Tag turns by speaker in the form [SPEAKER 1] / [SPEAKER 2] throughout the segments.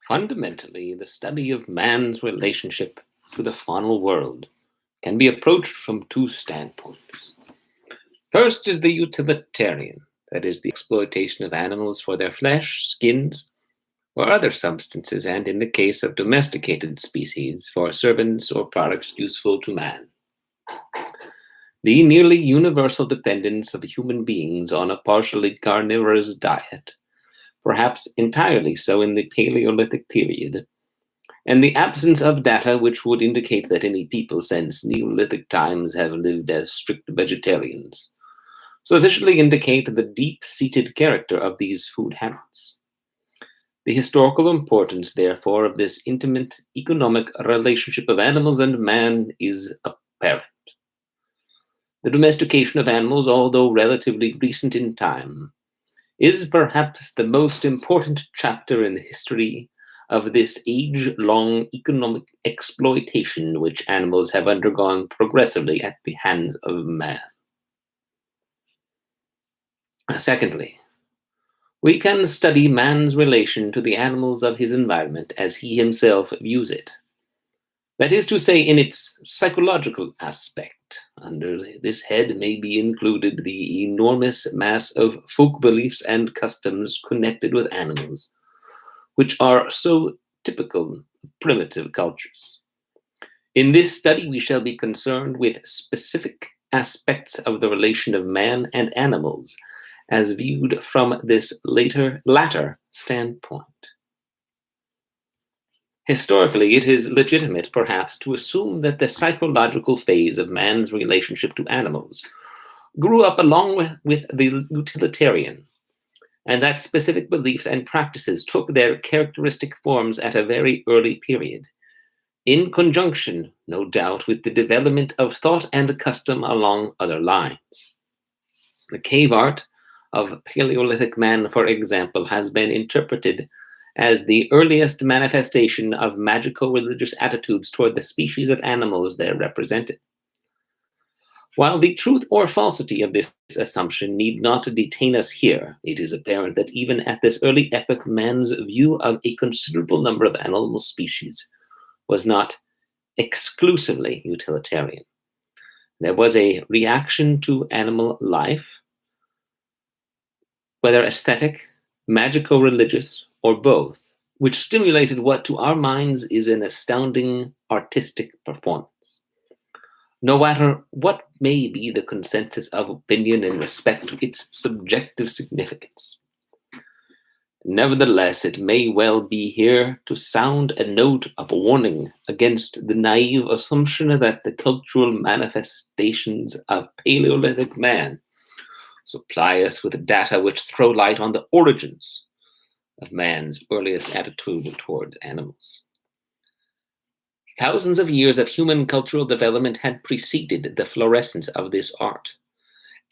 [SPEAKER 1] Fundamentally, the study of man's relationship to the faunal world can be approached from two standpoints. First is the utilitarian, that is, the exploitation of animals for their flesh, skins, or other substances, and in the case of domesticated species, for servants or products useful to man. The nearly universal dependence of human beings on a partially carnivorous diet, perhaps entirely so in the Paleolithic period, and the absence of data which would indicate that any people since Neolithic times have lived as strict vegetarians, sufficiently indicate the deep-seated character of these food habits. The historical importance, therefore, of this intimate economic relationship of animals and man is apparent. The domestication of animals, although relatively recent in time, is perhaps the most important chapter in the history of this age-long economic exploitation which animals have undergone progressively at the hands of man. Secondly, we can study man's relation to the animals of his environment as he himself views it. That is to say, in its psychological aspect. Under this head may be included the enormous mass of folk beliefs and customs connected with animals, which are so typical of primitive cultures. In this study, we shall be concerned with specific aspects of the relation of man and animals, as viewed from this latter standpoint. Historically, it is legitimate, perhaps, to assume that the psychological phase of man's relationship to animals grew up along with the utilitarian, and that specific beliefs and practices took their characteristic forms at a very early period, in conjunction, no doubt, with the development of thought and custom along other lines. The cave art of Paleolithic man, for example, has been interpreted as the earliest manifestation of magico-religious attitudes toward the species of animals there represented. While the truth or falsity of this assumption need not detain us here, it is apparent that even at this early epoch, man's view of a considerable number of animal species was not exclusively utilitarian. There was a reaction to animal life, whether aesthetic, magico-religious, or both, which stimulated what to our minds is an astounding artistic performance. No matter what may be the consensus of opinion in respect to its subjective significance. Nevertheless, it may well be here to sound a note of warning against the naive assumption that the cultural manifestations of Paleolithic man supply us with data which throw light on the origins of man's earliest attitude toward animals. Thousands of years of human cultural development had preceded the florescence of this art,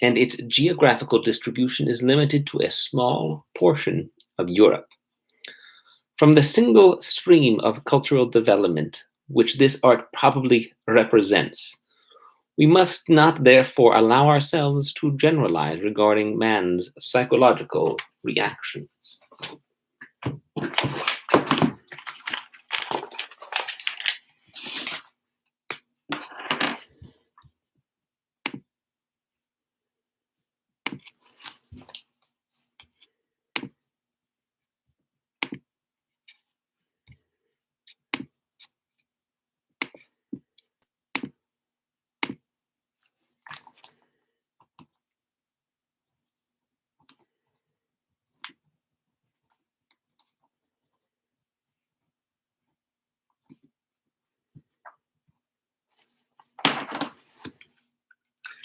[SPEAKER 1] and its geographical distribution is limited to a small portion of Europe. From the single stream of cultural development which this art probably represents, we must not therefore allow ourselves to generalize regarding man's psychological reactions.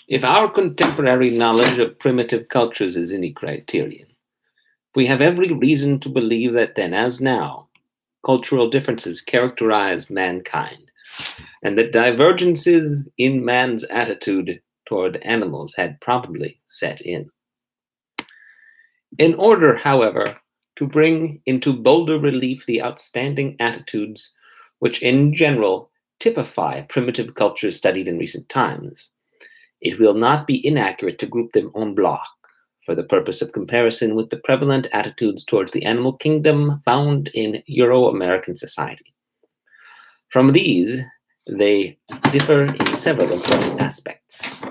[SPEAKER 1] If our contemporary knowledge of primitive cultures is any criterion, we have every reason to believe that then, as now, cultural differences characterized mankind, and that divergences in man's attitude toward animals had probably set in. In order, however, to bring into bolder relief the outstanding attitudes which in general typify primitive cultures studied in recent times, it will not be inaccurate to group them en bloc, for the purpose of comparison with the prevalent attitudes towards the animal kingdom found in Euro-American society. From these, they differ in several important aspects.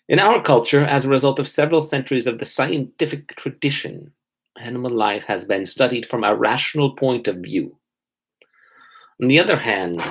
[SPEAKER 1] In our culture, as a result of several centuries of the scientific tradition, animal life has been studied from a rational point of view. On the other hand,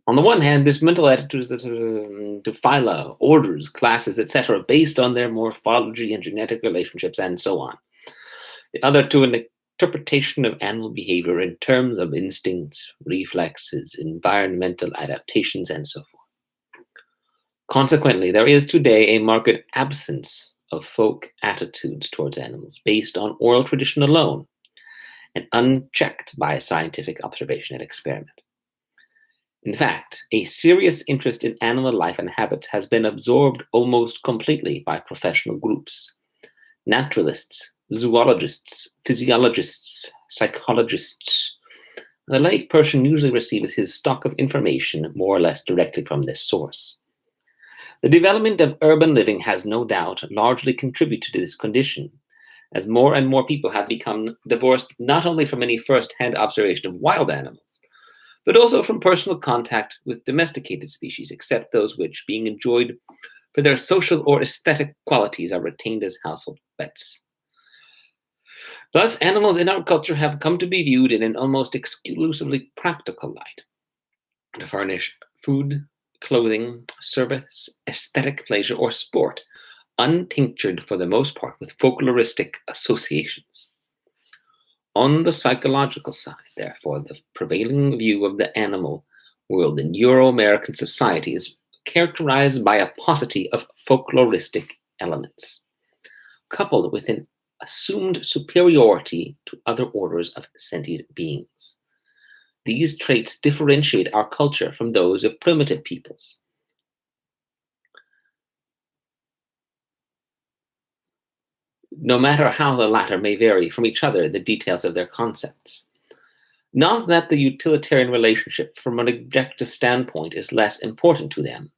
[SPEAKER 1] on the one hand, there's mental attitudes to phyla, orders, classes, etc., based on their morphology and genetic relationships, and so on. The other to an interpretation of animal behavior in terms of instincts, reflexes, environmental adaptations, and so forth. Consequently, there is today a marked absence of folk attitudes towards animals based on oral tradition alone and unchecked by scientific observation and experiment. In fact, a serious interest in animal life and habits has been absorbed almost completely by professional groups. Naturalists, zoologists, physiologists, psychologists. The lay person usually receives his stock of information more or less directly from this source. The development of urban living has no doubt largely contributed to this condition, as more and more people have become divorced not only from any first-hand observation of wild animals, but also from personal contact with domesticated species, except those which, being enjoyed for their social or aesthetic qualities, are retained as household pets. Thus, animals in our culture have come to be viewed in an almost exclusively practical light, to furnish food, clothing, service, aesthetic pleasure, or sport, untinctured for the most part with folkloristic associations. On the psychological side, therefore, the prevailing view of the animal world in Euro-American society is characterized by a paucity of folkloristic elements, coupled with an assumed superiority to other orders of sentient beings. These traits differentiate our culture from those of primitive peoples. No matter how the latter may vary from each other the details of their concepts. Not that the utilitarian relationship from an objective standpoint is less important to them,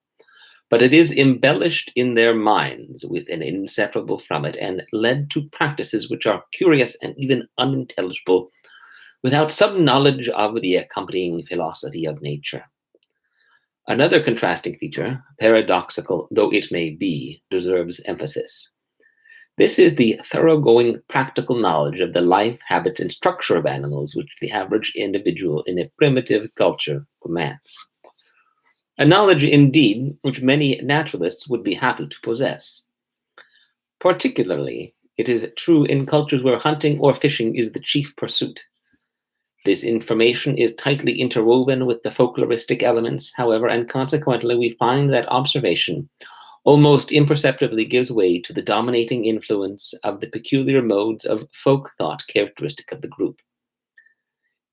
[SPEAKER 1] but it is embellished in their minds with an inseparable from it and led to practices which are curious and even unintelligible without some knowledge of the accompanying philosophy of nature. Another contrasting feature, paradoxical though it may be, deserves emphasis. This is the thoroughgoing practical knowledge of the life, habits, and structure of animals which the average individual in a primitive culture commands. A knowledge, indeed, which many naturalists would be happy to possess. Particularly, it is true in cultures where hunting or fishing is the chief pursuit. This information is tightly interwoven with the folkloristic elements, however, and consequently we find that observation almost imperceptibly gives way to the dominating influence of the peculiar modes of folk thought characteristic of the group.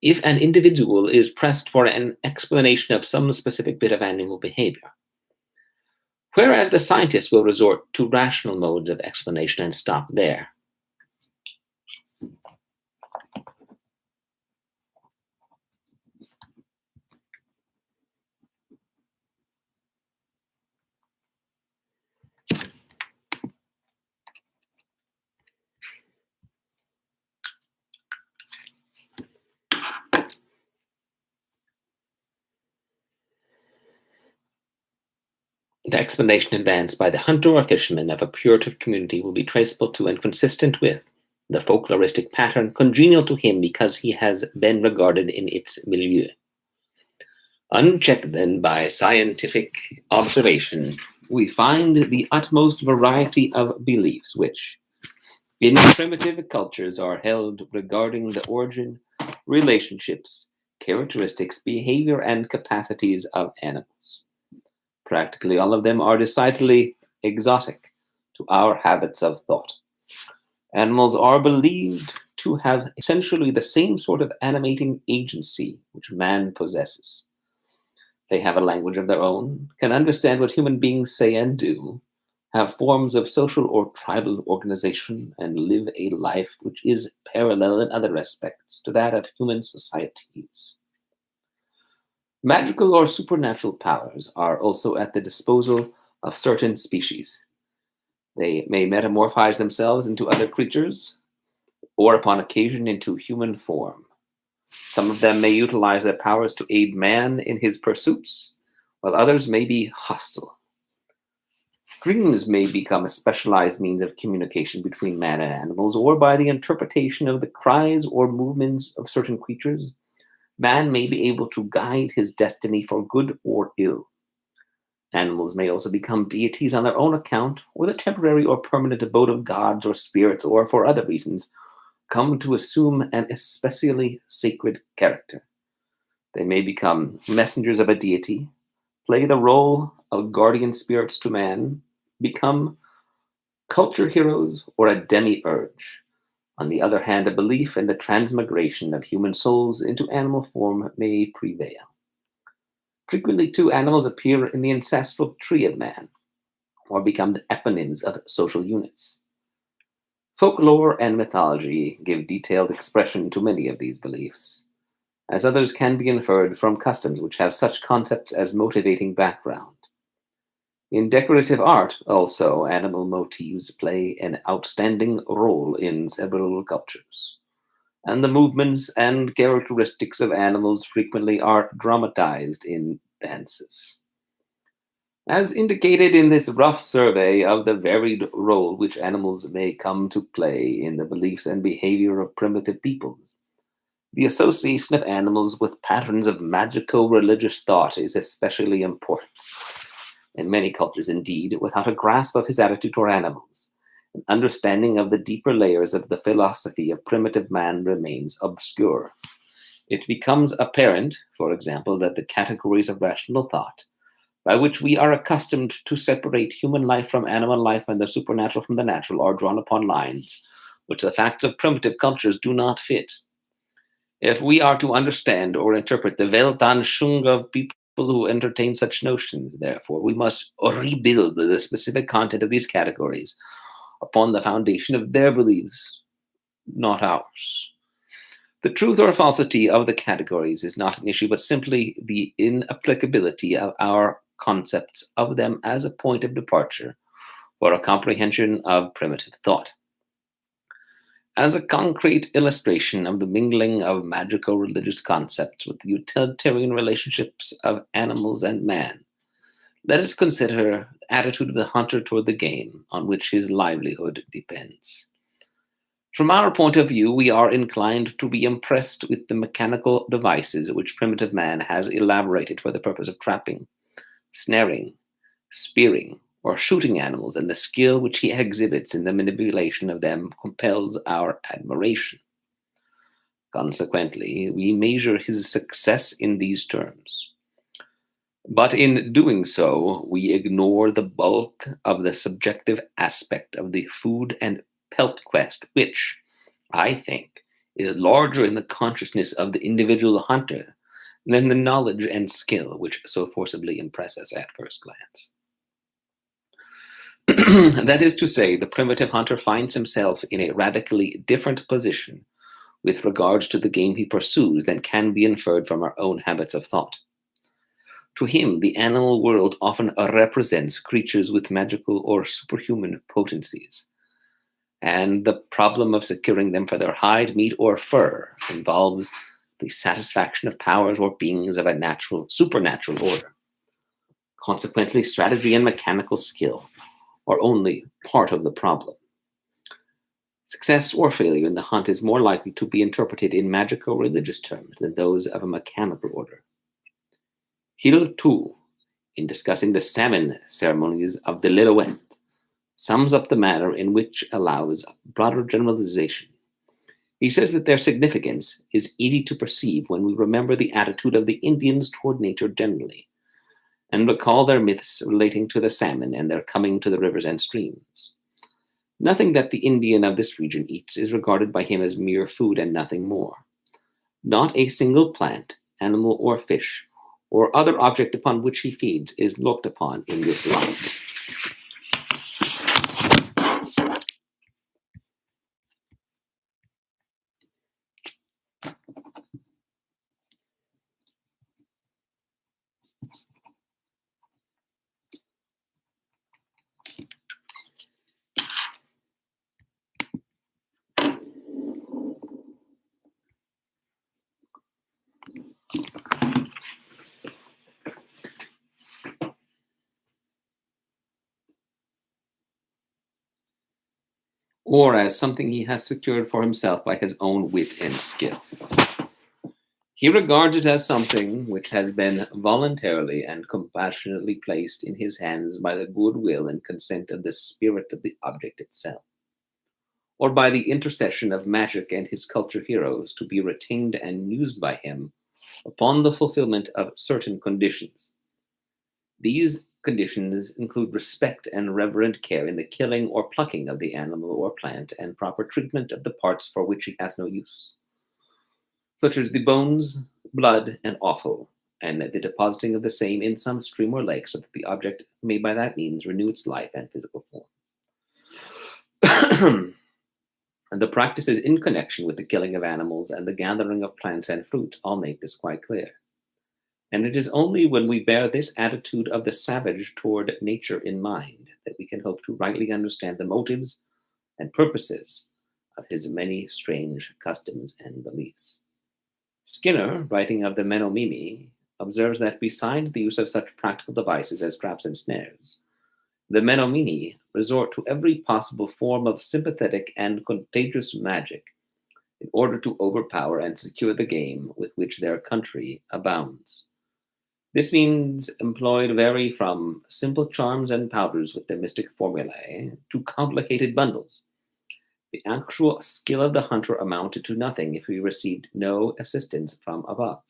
[SPEAKER 1] If an individual is pressed for an explanation of some specific bit of animal behavior, whereas the scientist will resort to rational modes of explanation and stop there. The explanation advanced by the hunter or fisherman of a putative community will be traceable to and consistent with the folkloristic pattern congenial to him because he has been regarded in its milieu. Unchecked then by scientific observation, we find the utmost variety of beliefs which, in primitive cultures, are held regarding the origin, relationships, characteristics, behavior, and capacities of animals. Practically all of them are decidedly exotic to our habits of thought. Animals are believed to have essentially the same sort of animating agency which man possesses. They have a language of their own, can understand what human beings say and do, have forms of social or tribal organization, and live a life which is parallel in other respects to that of human societies. Magical or supernatural powers are also at the disposal of certain species. They may metamorphose themselves into other creatures, or upon occasion into human form. Some of them may utilize their powers to aid man in his pursuits, while others may be hostile. Dreams may become a specialized means of communication between man and animals, or by the interpretation of the cries or movements of certain creatures, man may be able to guide his destiny for good or ill. Animals may also become deities on their own account, or the temporary or permanent abode of gods or spirits, or for other reasons, come to assume an especially sacred character. They may become messengers of a deity, play the role of guardian spirits to man, become culture heroes, or a demiurge. On the other hand, a belief in the transmigration of human souls into animal form may prevail. Frequently, too, animals appear in the ancestral tree of man, or become the eponyms of social units. Folklore and mythology give detailed expression to many of these beliefs, as others can be inferred from customs which have such concepts as motivating background. In decorative art, also, animal motifs play an outstanding role in several cultures, and the movements and characteristics of animals frequently are dramatized in dances. As indicated in this rough survey of the varied role which animals may come to play in the beliefs and behavior of primitive peoples, the association of animals with patterns of magico religious thought is especially important. In many cultures, indeed, without a grasp of his attitude toward animals, an understanding of the deeper layers of the philosophy of primitive man remains obscure. It becomes apparent, for example, that the categories of rational thought, by which we are accustomed to separate human life from animal life and the supernatural from the natural, are drawn upon lines which the facts of primitive cultures do not fit. If we are to understand or interpret the Weltanschauung of people who entertain such notions, therefore, we must rebuild the specific content of these categories upon the foundation of their beliefs, not ours. The truth or falsity of the categories is not an issue, but simply the inapplicability of our concepts of them as a point of departure for a comprehension of primitive thought. As a concrete illustration of the mingling of magical religious concepts with the utilitarian relationships of animals and man, let us consider the attitude of the hunter toward the game on which his livelihood depends. From our point of view, we are inclined to be impressed with the mechanical devices which primitive man has elaborated for the purpose of trapping, snaring, spearing, or shooting animals, and the skill which he exhibits in the manipulation of them compels our admiration. Consequently, we measure his success in these terms. But in doing so, we ignore the bulk of the subjective aspect of the food and pelt quest, which, I think, is larger in the consciousness of the individual hunter than the knowledge and skill which so forcibly impress us at first glance. That is to say, the primitive hunter finds himself in a radically different position with regards to the game he pursues than can be inferred from our own habits of thought. To him, the animal world often represents creatures with magical or superhuman potencies, and the problem of securing them for their hide, meat, or fur involves the satisfaction of powers or beings of a supernatural order. Consequently, strategy and mechanical skill are only part of the problem. Success or failure in the hunt is more likely to be interpreted in magical religious terms than those of a mechanical order. Hill, too, in discussing the salmon ceremonies of the Lillooet, sums up the manner in which allows broader generalization. He says that their significance is easy to perceive when we remember the attitude of the Indians toward nature generally, and recall their myths relating to the salmon and their coming to the rivers and streams. Nothing that the Indian of this region eats is regarded by him as mere food and nothing more. Not a single plant, animal, or fish, or other object upon which he feeds is looked upon in this light. Or as something he has secured for himself by his own wit and skill. He regards it as something which has been voluntarily and compassionately placed in his hands by the good will and consent of the spirit of the object itself, or by the intercession of magic and his culture heroes, to be retained and used by him upon the fulfillment of certain conditions. These conditions include respect and reverent care in the killing or plucking of the animal or plant, and proper treatment of the parts for which he has no use, such as the bones, blood, and offal, and the depositing of the same in some stream or lake, so that the object may by that means renew its life and physical form. And the practices in connection with the killing of animals and the gathering of plants and fruits all make this quite clear. And it is only when we bear this attitude of the savage toward nature in mind that we can hope to rightly understand the motives and purposes of his many strange customs and beliefs. Skinner, writing of the Menomimi, observes that besides the use of such practical devices as traps and snares, the Menomini resort to every possible form of sympathetic and contagious magic in order to overpower and secure the game with which their country abounds. This means employed vary from simple charms and powders with their mystic formulae to complicated bundles. The actual skill of the hunter amounted to nothing if he received no assistance from above.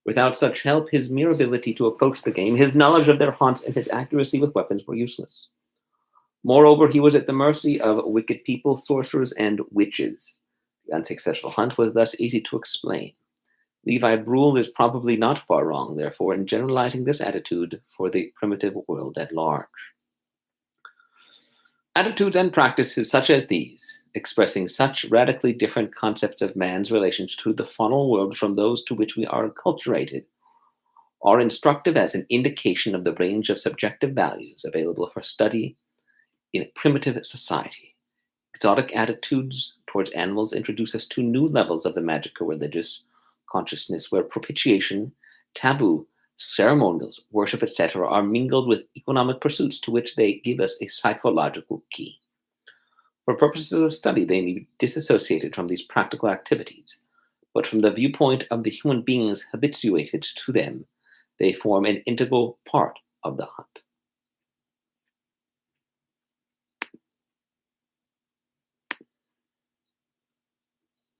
[SPEAKER 1] Without such help, his mere ability to approach the game, his knowledge of their haunts, and his accuracy with weapons were useless. Moreover, he was at the mercy of wicked people, sorcerers, and witches. The unsuccessful hunt was thus easy to explain. Levi Bruhl is probably not far wrong, therefore, in generalizing this attitude for the primitive world at large. Attitudes and practices such as these, expressing such radically different concepts of man's relations to the faunal world from those to which we are acculturated, are instructive as an indication of the range of subjective values available for study in primitive society. Exotic attitudes towards animals introduce us to new levels of the magical religious consciousness, where propitiation, taboo, ceremonials, worship, etc., are mingled with economic pursuits to which they give us a psychological key. For purposes of study, they may be disassociated from these practical activities, but from the viewpoint of the human beings habituated to them, they form an integral part of the hunt.